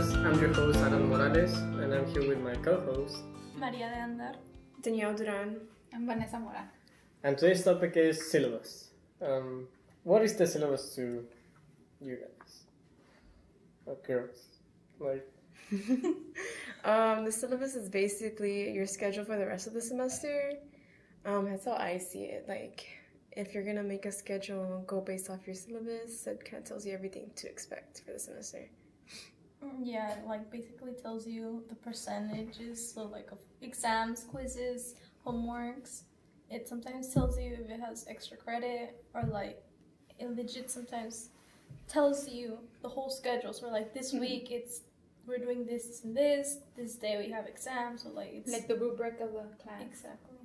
Podcast. I'm your host Alan Morales, and I'm here with my co-host María de Andar, Danielle Duran, and Vanessa Mora. And today's topic is syllabus. What is the syllabus to you guys? Or girls? Like, the syllabus is basically your schedule for the rest of the semester. That's how I see it. Like, if you're gonna make a schedule, go based off your syllabus. It kind of tells you everything to expect for the semester. Yeah, it like basically tells you the percentages, so like of exams, quizzes, homeworks. It sometimes tells you if it has extra credit, or like it legit sometimes tells you the whole schedule. So like this week we're doing this and this day we have exams, so like it's like the rubric of the class. Exactly.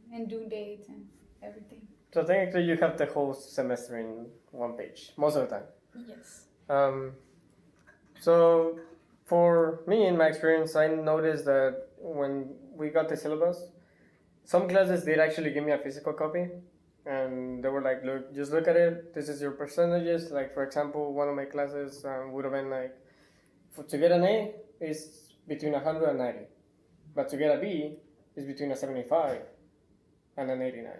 Yeah. And due dates and everything. so technically you have the whole semester in one page, most of the time. Yes. So for me, in my experience, I noticed that when we got the syllabus, some classes did actually give me a physical copy, and they were like, look, just look at it, this is your percentages. Like, for example, one of my classes would have been like, to get an A is between 100 and 90, but to get a B is between a 75 and an 89.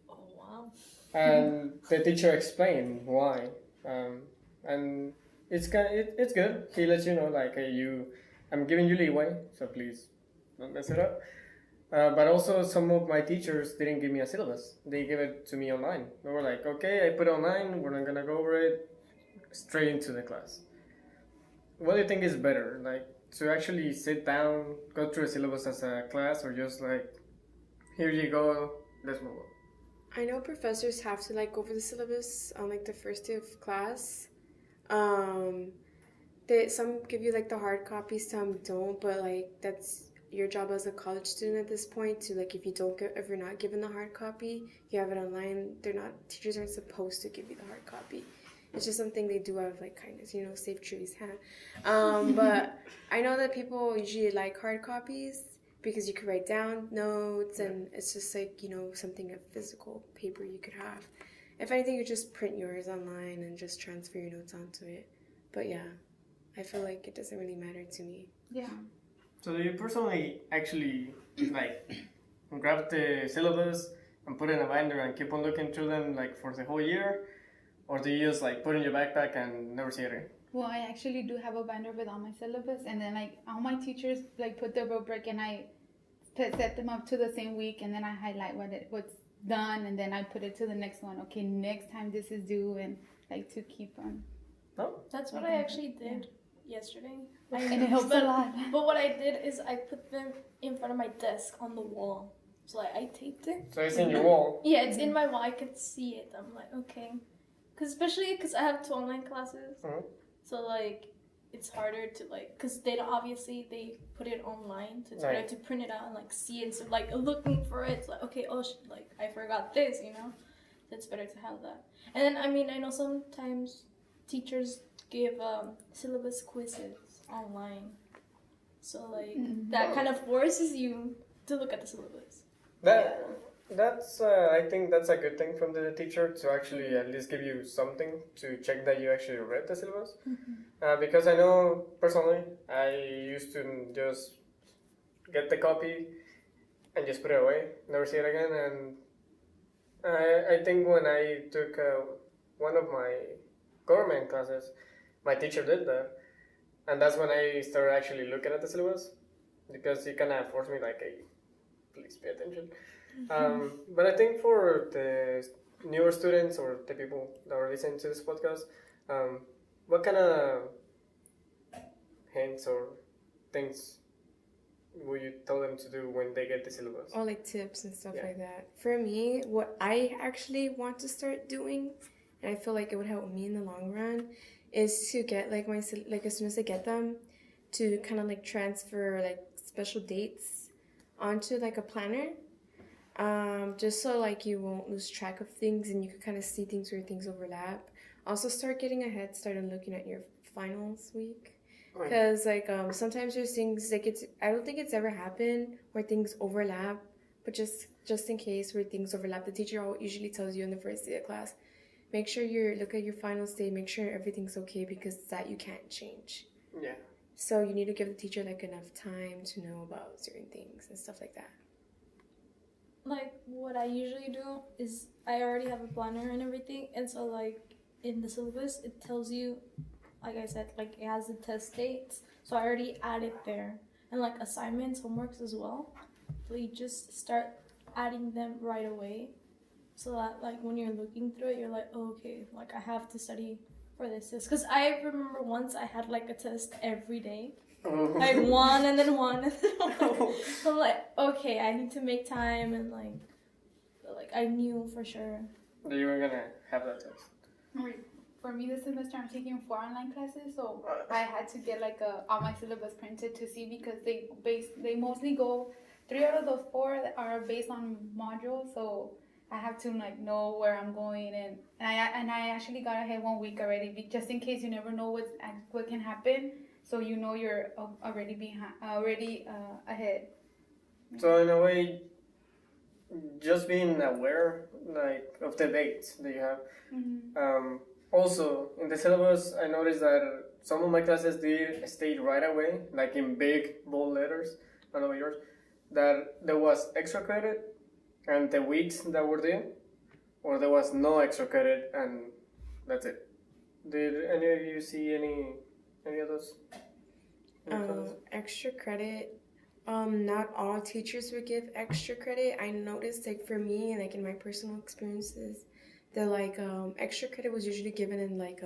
Oh wow. And the teacher explained why, and it's good. He lets you know, like, hey, I'm giving you leeway, so please don't mess it up. But also, some of my teachers didn't give me a syllabus. They gave it to me online. They were like, okay, I put it online, we're not gonna go over it, straight into the class. What do you think is better, like, to actually sit down, go through a syllabus as a class, or just like, here you go, let's move on? I know professors have to like go over the syllabus on like the first day of class. Some give you like the hard copy, some don't, but like that's your job as a college student at this point to like if you're not given the hard copy, you have it online. Teachers aren't supposed to give you the hard copy. It's just something they do out of like kindness, save trees, but I know that people usually like hard copies because you could write down notes and it's just like, something of physical paper you could have. If anything, you just print yours online and just transfer your notes onto it. But yeah, I feel like it doesn't really matter to me. Yeah. So do you personally actually like grab the syllabus and put it in a binder and keep on looking through them like for the whole year? Or do you just like put it in your backpack and never see it again? Well, I actually do have a binder with all my syllabus, and then like all my teachers like put the rubric, and I set them up to the same week, and then I highlight what's done, and then I put it to the next one. Okay, next time this is due, and like to keep on. Oh, That's what I actually did yesterday. And it helps a lot. But what I did is I put them in front of my desk on the wall. So like I taped it. so it's in your wall. Yeah, it's in my wall. I could see it. I'm like, okay. Especially because I have 2 online classes. Mhm. So like it's harder to like, because they put it online. So it's harder to print it out and like see it. So like looking for it. It's like, okay, like I forgot this, So it's better to have that. And then, I know sometimes teachers give syllabus quizzes online. So like that kind of forces you to look at the syllabus. That's I think that's a good thing from the teacher to actually at least give you something to check that you actually read the syllabus. Because I know personally I used to just get the copy and just put it away, never see it again. And I think when I took one of my government classes, my teacher did that, and that's when I started actually looking at the syllabus, because he kind of forced me like, hey, please pay attention. But I think for the newer students or the people that are listening to this podcast, what kind of hints or things would you tell them to do when they get the syllabus? Or like tips and stuff like that. For me, what I actually want to start doing, and I feel like it would help me in the long run, is to get like as soon as I get them, to kind of like transfer like special dates onto like a planner. Just so like you won't lose track of things and you can kind of see things where things overlap. Also start getting a head start and looking at your finals week. Because like sometimes there's things like I don't think it's ever happened where things overlap, but just in case where things overlap, the teacher usually tells you on the first day of class, make sure you look at your finals day, make sure everything's okay, because that you can't change. Yeah. So you need to give the teacher like enough time to know about certain things and stuff like that. Like what I usually do is I already have a planner and everything, and so like in the syllabus it tells you, like I said, like it has the test dates, so I already add it there, and like assignments, homeworks as well. So you just start adding them right away, so that like when you're looking through it, you're like, oh, okay, like I have to study for this. Because I remember once I had like a test every day. Like one and then one and then one. So I'm like, okay, I need to make time, and like I knew for sure that you were gonna have that test. For me this semester I'm taking 4 online classes, so I had to get like all my syllabus printed to see, because they mostly go 3 out of those 4 are based on modules, so I have to like know where I'm going, and I actually got ahead 1 week already, just in case you never know what can happen. So you know you're already ahead. So in a way, just being aware like of the dates that you have. Mm-hmm. Also in the syllabus, I noticed that some of my classes did state right away, like in big bold letters. I don't know yours. That there was extra credit and the weeks that were there, or there was no extra credit and that's it. Did any of you see any of those? Extra credit. Not all teachers would give extra credit. I noticed, like for me, like in my personal experiences, that like extra credit was usually given in like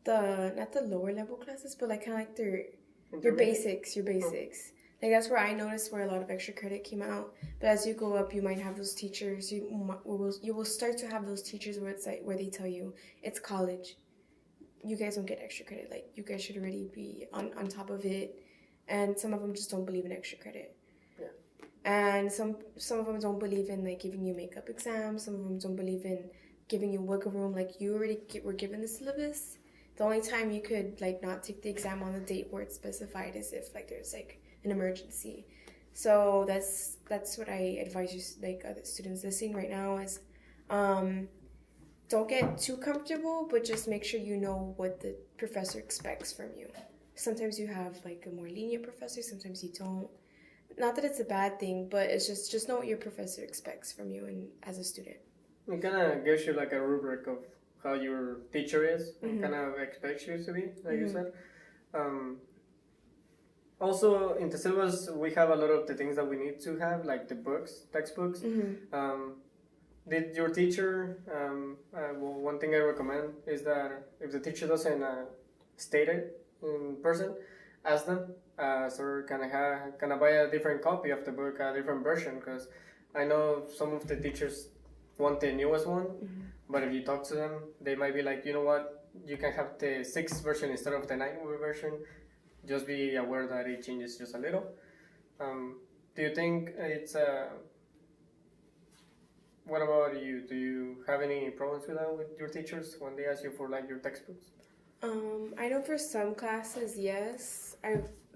the not the lower level classes, but like kind of like your basics. Like that's where I noticed where a lot of extra credit came out. But as you go up, you might have those teachers. You will start to have those teachers where it's like where they tell you it's college. You guys don't get extra credit. Like you guys should already be on top of it. And some of them just don't believe in extra credit. Yeah. And some of them don't believe in like giving you makeup exams. Some of them don't believe in giving you wiggle room. Like you already were given the syllabus. The only time you could like not take the exam on the date where it's specified is if like there's like an emergency. So that's what I advise you, like other students listening right now, is don't get too comfortable, but just make sure you know what the professor expects from you. Sometimes you have like a more lenient professor, sometimes you don't. Not that it's a bad thing, but it's just know what your professor expects from you and as a student. It kind of gives you like a rubric of how your teacher is and kind of expects you to be, like you said. Also, in the syllabus, we have a lot of the things that we need to have, like the books, textbooks. Did your teacher, well, one thing I recommend is that if the teacher doesn't state it in person, ask them, so can I buy a different copy of the book, a different version, because I know some of the teachers want the newest one, but if you talk to them, they might be like, you know what, you can have the 6th version instead of the 9th version. Just be aware that it changes just a little. Do you think it's what about you? Do you have any problems with that with your teachers when they ask you for like your textbooks? I know for some classes, yes,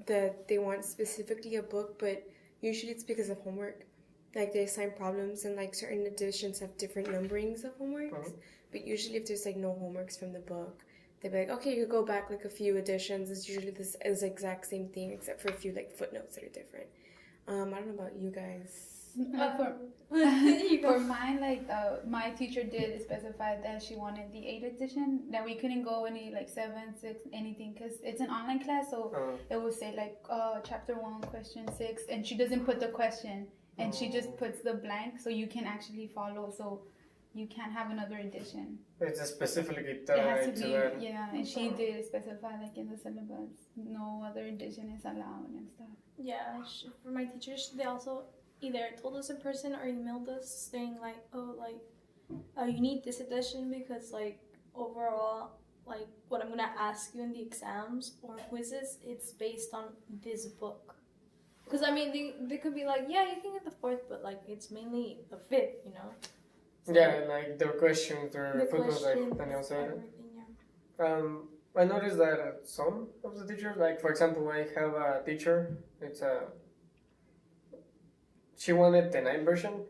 that they want specifically a book, but usually it's because of homework. Like they assign problems, and like certain editions have different numberings of homeworks. But usually, if there's like no homeworks from the book, they'd be like, okay, you go back like a few editions. It's usually this is the exact same thing, except for a few like footnotes that are different. I don't know about you guys. For mine, like my teacher did specify that she wanted the 8th edition, that we couldn't go any like 7, 6, anything, because it's an online class, so it will say like chapter 1, question 6, and she doesn't put the question, and she just puts the blank, so you can actually follow, so you can't have another edition. It's specifically it has to be, yeah, and she did specify like in the syllabus, no other edition is allowed and stuff. Yeah, for my teachers, they also either told us in person or emailed us saying like, you need this edition because like overall, like what I'm gonna ask you in the exams or quizzes, it's based on this book. Because I mean, they could be like, yeah, you can get the 4th, but like it's mainly the 5th, you know. So, yeah, like their questions, their footnotes, like Daniel said. Yeah. I noticed that some of the teachers, like for example, I have a teacher. She wanted the 9th version,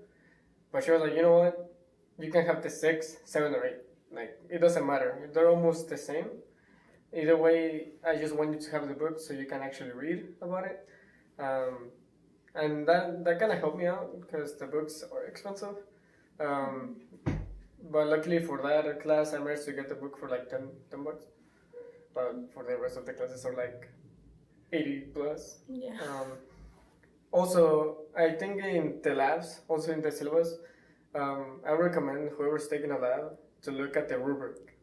but she was like, you know what? You can have the 6, 7, or 8. Like it doesn't matter. They're almost the same. Either way, I just want you to have the book so you can actually read about it. And that kind of helped me out because the books are expensive. But luckily for that class, I managed to get the book for like 10 bucks. But for the rest of the classes are like 80 plus. Yeah. Also, I think in the labs, also in the syllabus, I recommend whoever's taking a lab to look at the rubric.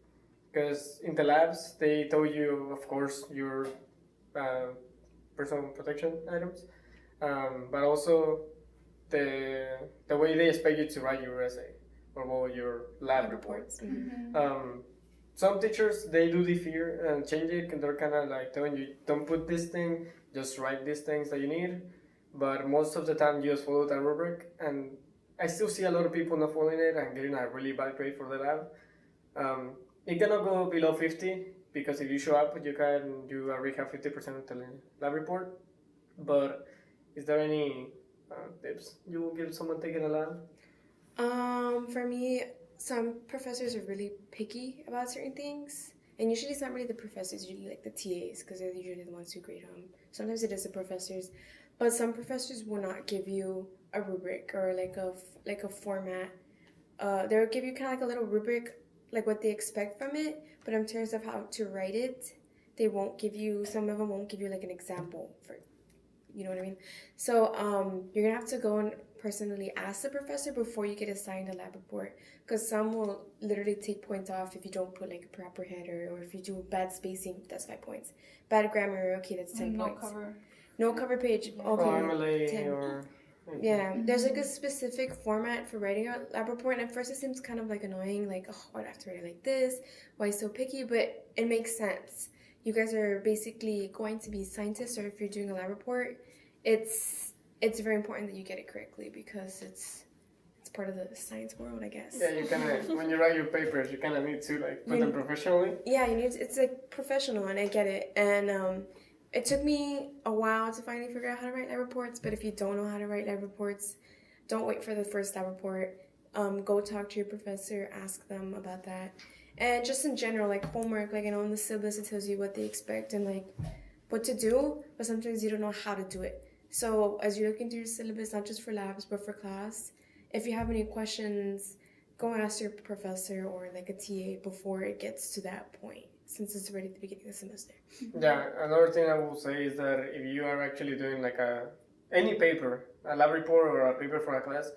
Because in the labs, they tell you, of course, your personal protection items, but also the way they expect you to write your essay or your lab report. Some teachers, they do differ and change it, and they're kind of like telling you, don't put this thing, just write these things that you need. But most of the time, you just follow that rubric, and I still see a lot of people not following it and getting a really bad grade for the lab. It cannot go below 50 because if you show up, you can do a recap 50% of the lab report. But is there any tips you will give someone taking a lab? For me, some professors are really picky about certain things. And usually it's not really the professors, usually like the TAs, because they're usually the ones who grade them. Sometimes it is the professors. But some professors will not give you a rubric or like a format. They'll give you kind of like a little rubric, like what they expect from it. But in terms of how to write it, they won't give you, some of them won't give you like an example for, you know what I mean? So you're going to have to go and personally ask the professor before you get assigned a lab report. Because some will literally take points off if you don't put like a proper header, or if you do bad spacing, that's 5 points. Bad grammar, okay, that's 10 points. No cover page, okay, 10. Or yeah, there's like a specific format for writing a lab report, and at first it seems kind of like annoying, like, oh, why do I have to write it like this? Why so picky? But it makes sense. You guys are basically going to be scientists, or if you're doing a lab report, it's very important that you get it correctly because it's part of the science world, I guess. Yeah, you kind of, when you write your papers, you kind of need to like put them professionally. Yeah, it's like professional, and I get it. And it took me a while to finally figure out how to write lab reports, but if you don't know how to write lab reports, don't wait for the first lab report. Go talk to your professor, ask them about that. And just in general, like homework, like, you know, in the syllabus, it tells you what they expect and like what to do, but sometimes you don't know how to do it. So as you're looking through your syllabus, not just for labs, but for class, if you have any questions, go and ask your professor or like a TA before it gets to that point, since it's already at the beginning of the semester. Yeah, another thing I will say is that if you are actually doing like any paper, a lab report or a paper for a class,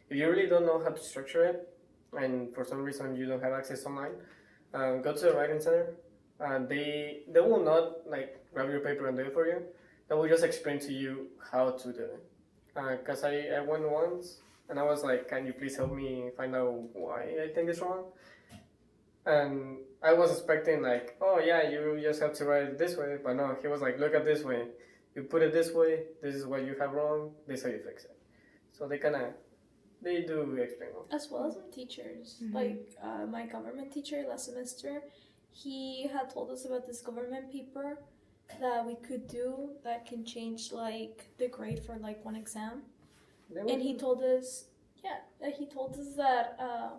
if you really don't know how to structure it, and for some reason you don't have access online, go to the writing center, and they will not like grab your paper and do it for you. They will just explain to you how to do it. Because I went once, and I was like, can you please help me find out why I think it's wrong? And I was expecting like, oh yeah, you just have to write it this way, but no, he was like, look at this way. You put it this way, this is what you have wrong, this is how you fix it. So they do explain them. As well as my teachers. Like my government teacher last semester, he had told us about this government paper that we could do that can change like the grade for like one exam. And he told us, that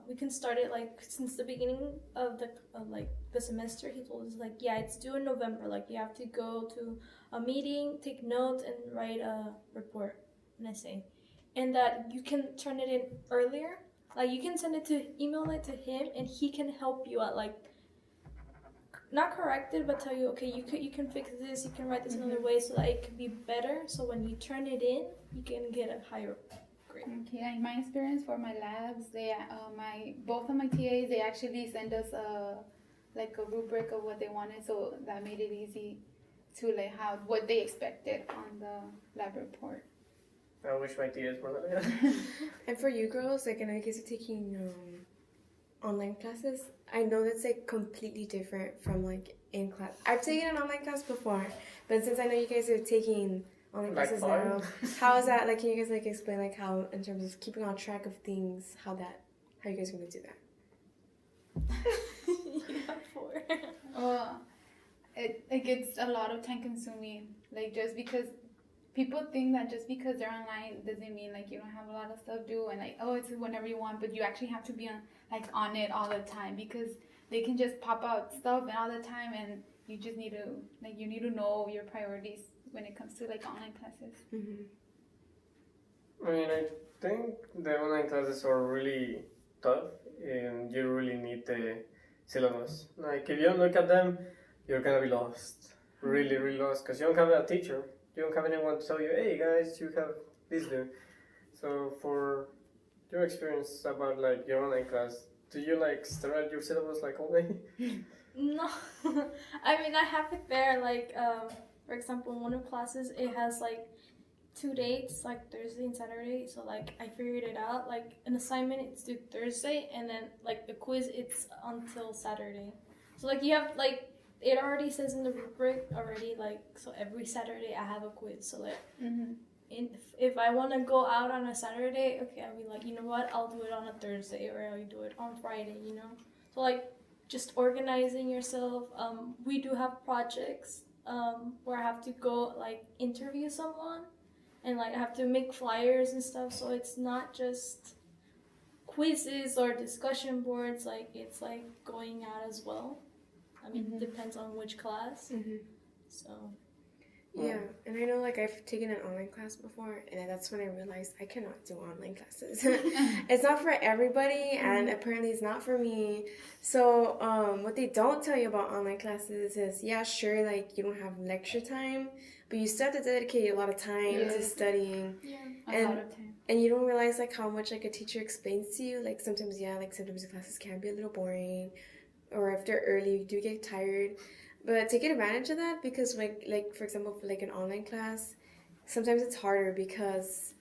we can start it like since the beginning of the semester. He told us like, yeah, it's due in November. Like you have to go to a meeting, take notes, and write a report, an essay, and that you can turn it in earlier. Like you can email it to him, and he can help you out. Like not correct it, but tell you, okay, you can fix this, you can write this another way so that it can be better. So when you turn it in, you can get a higher grade. Okay, in my experience for my labs, both of my TAs, they actually send us a rubric of what they wanted, so that made it easy to like what they expected on the lab report. I wish my TAs were like that. And for you girls, like in case of taking online classes, I know that's like completely different from like in class. I've taken an online class before, but since I know you guys are taking online classes now, how is that? Like, can you guys like explain like how, in terms of keeping on track of things, how you guys are gonna do that? It gets a lot of time consuming. Like just because people think that just because they're online doesn't mean like you don't have a lot of stuff to do and like, oh, it's whenever you want, but you actually have to be on it all the time because they can just pop out stuff and all the time, and you just need to you need to know your priorities when it comes to like online classes. I mean, I think the online classes are really tough, and you really need the syllabus. Like, if you don't look at them, you're gonna be lost. Really, really lost, because you don't have a teacher. You don't have anyone to tell you, hey guys, you have this do. So for your experience about like your online class, do you like stare at your syllabus like all day? No. I mean, I have it there, like, for example, in one of classes, it has like 2 dates, like Thursday and Saturday. So like I figured it out. Like an assignment, it's due Thursday, and then like the quiz, it's until Saturday. So like you have like, it already says in the rubric already, like, so every Saturday I have a quiz. So like, if I want to go out on a Saturday, okay, I'll be like, you know what, I'll do it on a Thursday, or I'll do it on Friday, you know. So like, just organizing yourself. We do have projects where I have to go like interview someone, and like I have to make flyers and stuff. So it's not just quizzes or discussion boards. Like, it's like going out as well. I mean, it depends on which class. So. Yeah, and I know like I've taken an online class before, and that's when I realized I cannot do online classes. It's not for everybody, and apparently it's not for me. So what they don't tell you about online classes is, yeah, sure, like you don't have lecture time, but you still have to dedicate a lot of time to studying. A lot of time. And you don't realize like how much like a teacher explains to you. Like sometimes the classes can be a little boring, or if they're early, you do get tired. But taking advantage of that, because like for example, for like an online class, sometimes it's harder because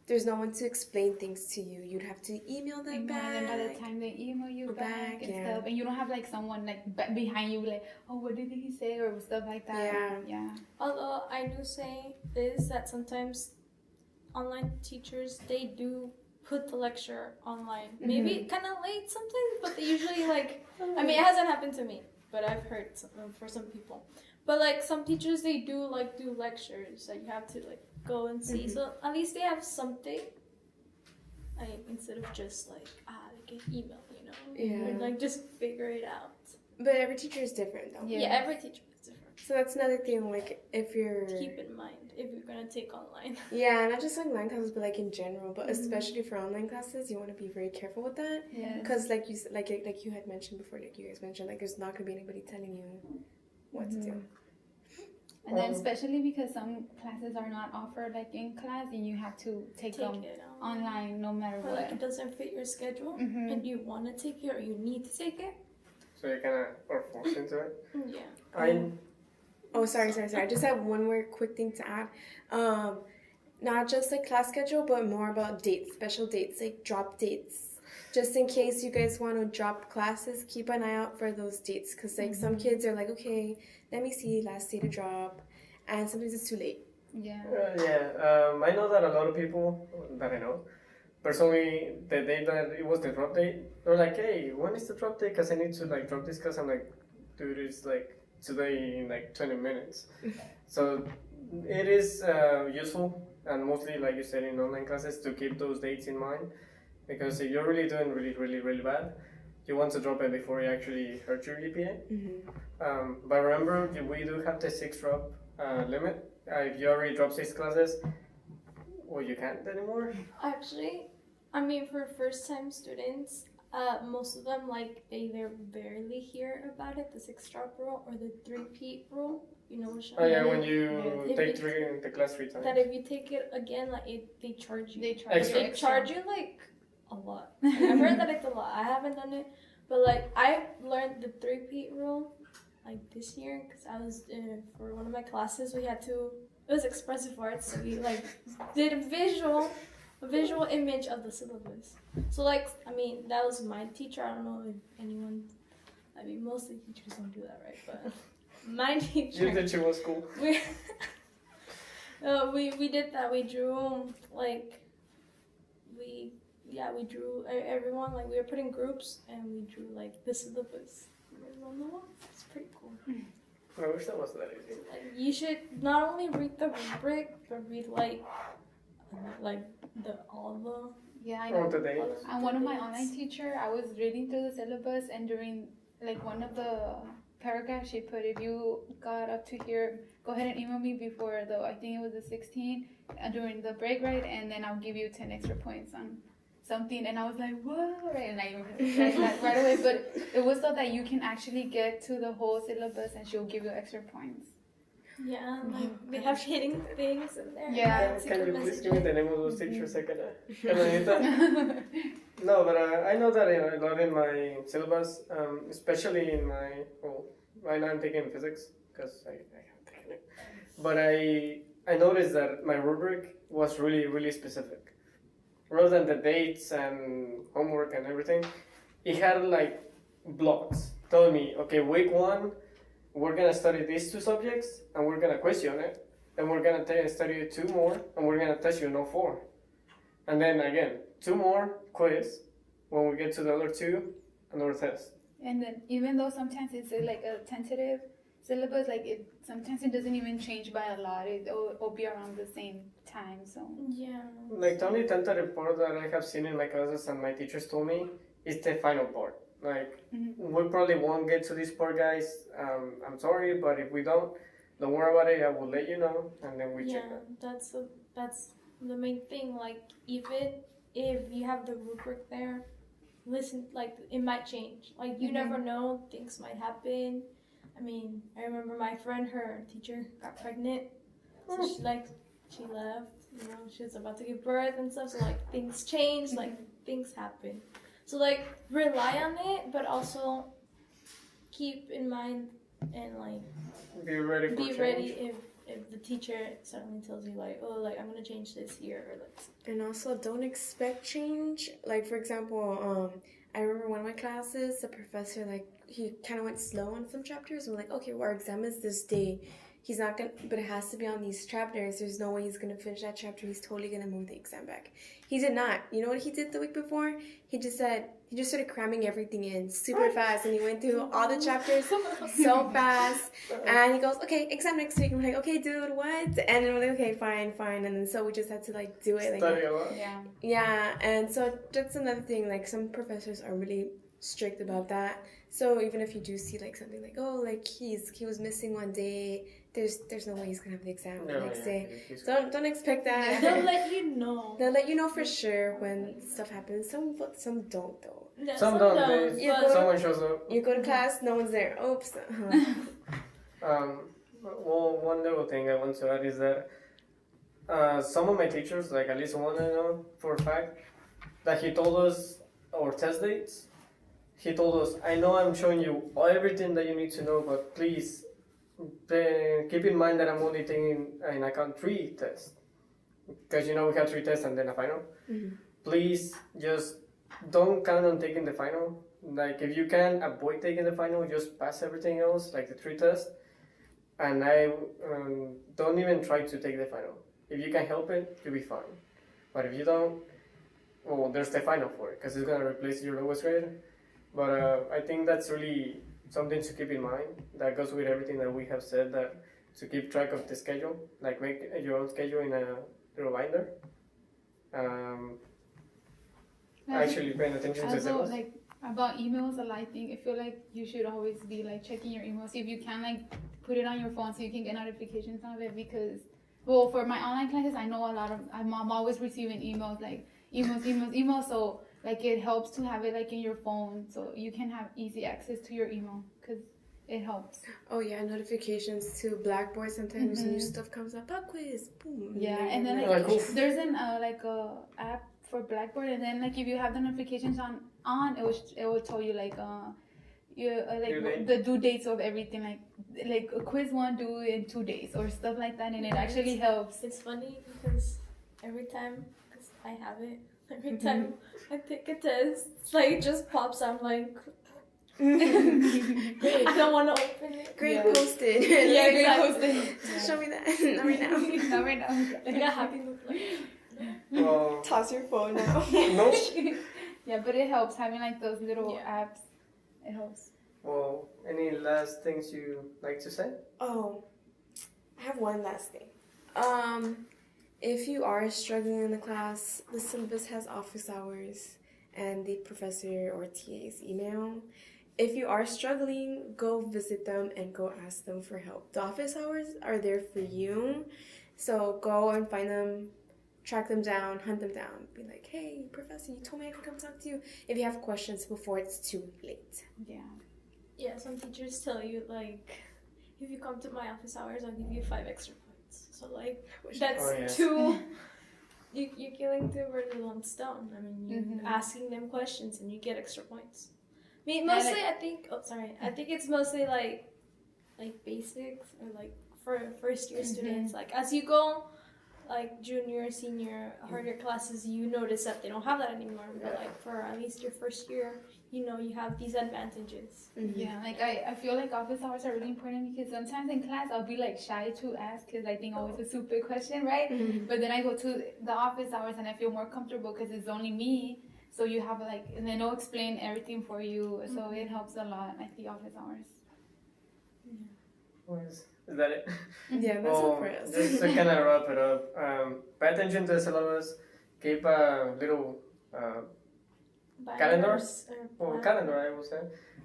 there's no one to explain things to you. You'd have to email them back. And by the time they email you back and stuff, and you don't have like someone like behind you like, oh, what did he say, or stuff like that. Yeah. Although I do say this, that sometimes online teachers, they do put the lecture online. Maybe kind of late sometimes, but they usually like, I mean, it hasn't happened to me, but I've heard for some people. But like some teachers, they do like do lectures that you have to like go and see. So at least they have something. I mean, instead of just like they get email, you know. Yeah. Or, like just figure it out. But every teacher is different though. Yeah, every teacher is different. So that's another thing. Like if you're Keep in mind if you're gonna take online. Yeah, not just online classes, but like in general. But especially for online classes, you want to be very careful with that. Yes. Because like you had mentioned before, like you guys mentioned, like there's not gonna be anybody telling you what to do. And then especially because some classes are not offered like in class, and you have to take them online no matter or what. like it doesn't fit your schedule, and you want to take it or you need to take it. So you kind of are forced into it. Yeah. Oh, sorry. I just have one more quick thing to add. Not just like class schedule, but more about dates, special dates, like drop dates. Just in case you guys want to drop classes, keep an eye out for those dates. Because like some kids are like, okay, let me see last day to drop. And sometimes it's too late. Yeah. I know that a lot of people that I know, personally, the day that it was the drop date, they're like, hey, when is the drop date? Because I need to like drop this class. I'm like, dude, it's like today in like 20 minutes. So it is useful, and mostly, like you said, in online classes, to keep those dates in mind. Because if you're really doing really bad, you want to drop it before you actually hurt your GPA. But remember, we do have the 6 drop limit. If you already dropped 6 classes, well, you can't anymore. Actually, I mean, for first-time students, most of them like either barely hear about it, the 6 drop rule, or the 3-peat rule. You know which one? Oh yeah, when you take the class 3 times. That if you take it again, like they charge you. They charge you like a lot. I've heard that it's a lot. I haven't done it, but like I learned the 3-peat rule like this year because I was for one of my classes we had to. It was expressive arts, so we like did a visual image of the syllabus. So like, I mean, that was my teacher. I don't know if anyone. I mean, mostly teachers don't do that, right? But my teacher. Your teacher was cool. We did that. We drew like we drew everyone, like we were put in groups and we drew like the syllabus on the wall. It's pretty cool. I wish that was that easy. Like, you should not only read the rubric, but read like all the. Yeah, I know. All the days. And one of my online teacher, I was reading through the syllabus, and during like one of the paragraph, she put, if you got up to here, go ahead and email me before I think it was the 16 during the break, right? And then I'll give you 10 extra points on something. And I was like, what? Right? And I read that right away. But it was so that you can actually get to the whole syllabus and she'll give you extra points. Yeah, like they have hidden things in there. Yeah. Can you please give me the name of those teachers? I can No, but I know that a lot in my syllabus, especially in right now I'm taking physics because I haven't taken it. But I noticed that my rubric was really, really specific. Rather than the dates and homework and everything, it had like blocks telling me, okay, week 1, we're going to study these 2 subjects and we're going to quiz you on it. Then we're going to study 2 more and we're going to test you on all 4. And then again, 2 more quiz. When we get to the other 2, another test. And then even though sometimes it's like a tentative syllabus, like sometimes it doesn't even change by a lot. It'll be around the same time. So yeah. Like the only tentative part that I have seen in my classes and my teachers told me is the final part. Like we probably won't get to this part, guys. I'm sorry, but if we don't worry about it. I will let you know, and then we check it. That's the main thing. Like even if you have the rubric there, listen. Like it might change. Like you never know. Things might happen. I mean, I remember my friend. Her teacher got pregnant, so she left. You know, she was about to give birth and stuff. So like things change. Like things happen. So like rely on it, but also keep in mind and like be ready for change. if the teacher suddenly tells you like, oh, like I'm gonna change this here or like. And also don't expect change. Like for example, I remember one of my classes, the professor like he kind of went slow on some chapters. And we're like, okay, well, our exam is this day. He's not gonna, but it has to be on these chapters. There's no way he's gonna finish that chapter. He's totally gonna move the exam back. He did not. You know what he did the week before? He just started cramming everything in super fast, and he went through all the chapters so fast. And he goes, "Okay, exam next week." And we're like, "Okay, dude, what?" And then we're like, "Okay, fine." And then so we just had to like do it. Study a lot. Yeah. And so that's another thing. Like some professors are really strict about that. So even if you do see like something like, oh, like he was missing one day. There's no way he's gonna have the exam the next day. Don't expect that. They'll let you know. They'll let you know for sure when stuff happens. Some don't though. Yeah, some don't. Someone shows up. You go to class, no one's there. Oops. Well, one little thing I want to add is that some of my teachers, like at least one I know for a fact, that he told us our test dates. He told us, I know I'm showing you everything that you need to know, but please keep in mind that I'm only taking in account 3 tests. Because we have 3 tests and then a final. Mm-hmm. Please just don't count on taking the final. Like if you can avoid taking the final, just pass everything else, like the 3 tests. And I don't even try to take the final. If you can help it, you'll be fine. But if you don't, well, there's the final for it, because it's going to replace your lowest grade. But I think that's really something to keep in mind. That goes with everything that we have said, that to keep track of the schedule, like make your own schedule in a reminder. Actually paying attention to also, like about emails, I feel like you should always be like checking your emails. If you can, like put it on your phone so you can get notifications of it, because well, for my online classes, I know I'm always receiving emails, like emails. So like it helps to have it like in your phone so you can have easy access to your email, because it helps. Oh yeah, notifications to Blackboard. Sometimes new stuff comes up. Pop quiz, boom. Yeah, and then like there's an like a app for Blackboard, and then like if you have the notifications on, it will tell you like the due dates of everything, like a quiz 1 due in 2 days or stuff like that, and it actually helps. It's funny because every time, because I have it. Every time I take a test, it's like it just pops out like I don't want to open it. Great posted. Yeah, great posted. Show me that. Not right now. Not right now. Yeah, happy with Well, toss your phone now. No. Yeah, but it helps having like those little apps. It helps. Well, any last things you like to say? Oh, I have one last thing. If you are struggling in the class, the syllabus has office hours and the professor or TA's email. if you are struggling, go visit them and go ask them for help. The office hours are there for you. So go and find them, track them down, hunt them down. Be like, hey, professor, you told me I could come talk to you. If you have questions before it's too late. Yeah. Yeah, some teachers tell you, like, if you come to my office hours, I'll give you 5 extra points. So, like, that's two. You're killing two birds with one stone. I mean, you're asking them questions and you get extra points. I mean, mostly, I think it's mostly, like basics or, like, for first-year students. Like, as you go, like, junior, senior, harder classes, you notice that they don't have that anymore. But, like, for at least your first year, you know, you have these advantages. Yeah, like, I feel like office hours are really important because sometimes in class, I'll be, like, shy to ask because I think always a stupid question, right? But then I go to the office hours and I feel more comfortable because it's only me. So you have, like, and then they'll explain everything for you. So it helps a lot, like, the office hours. Is that it? Yeah, that's all for us. Just to kind of wrap it up, pay attention to the syllabus, keep a little calendar, I would say.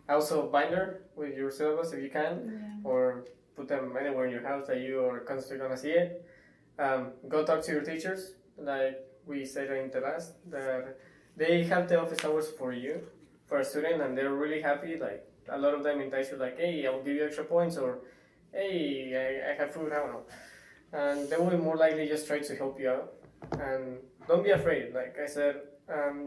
Also, binder with your syllabus if you can, or put them anywhere in your house that you are constantly gonna see it. Go talk to your teachers, like we said in the last, that they have the office hours for you, for a student, and they're really happy. Like, a lot of them entice you, like, hey, I'll give you extra points, or hey, I have food, I don't know. And they will more likely just try to help you out. And don't be afraid. Like I said,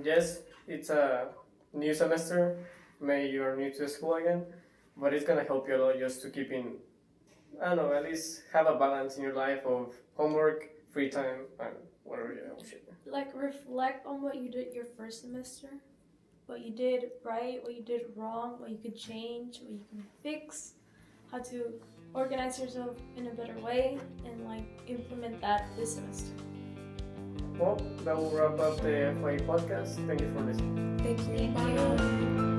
yes, it's a new semester. Maybe you're new to school again, but it's gonna help you a lot just to keep in, I don't know, at least have a balance in your life of homework, free time, and whatever you know. Like, reflect on what you did your first semester, what you did right, what you did wrong, what you could change, what you can fix, how to organize yourself in a better way, and, like, implement that this semester. Well, that will wrap up the FYE podcast. Thank you for listening. Thank you. Thank Bye. you.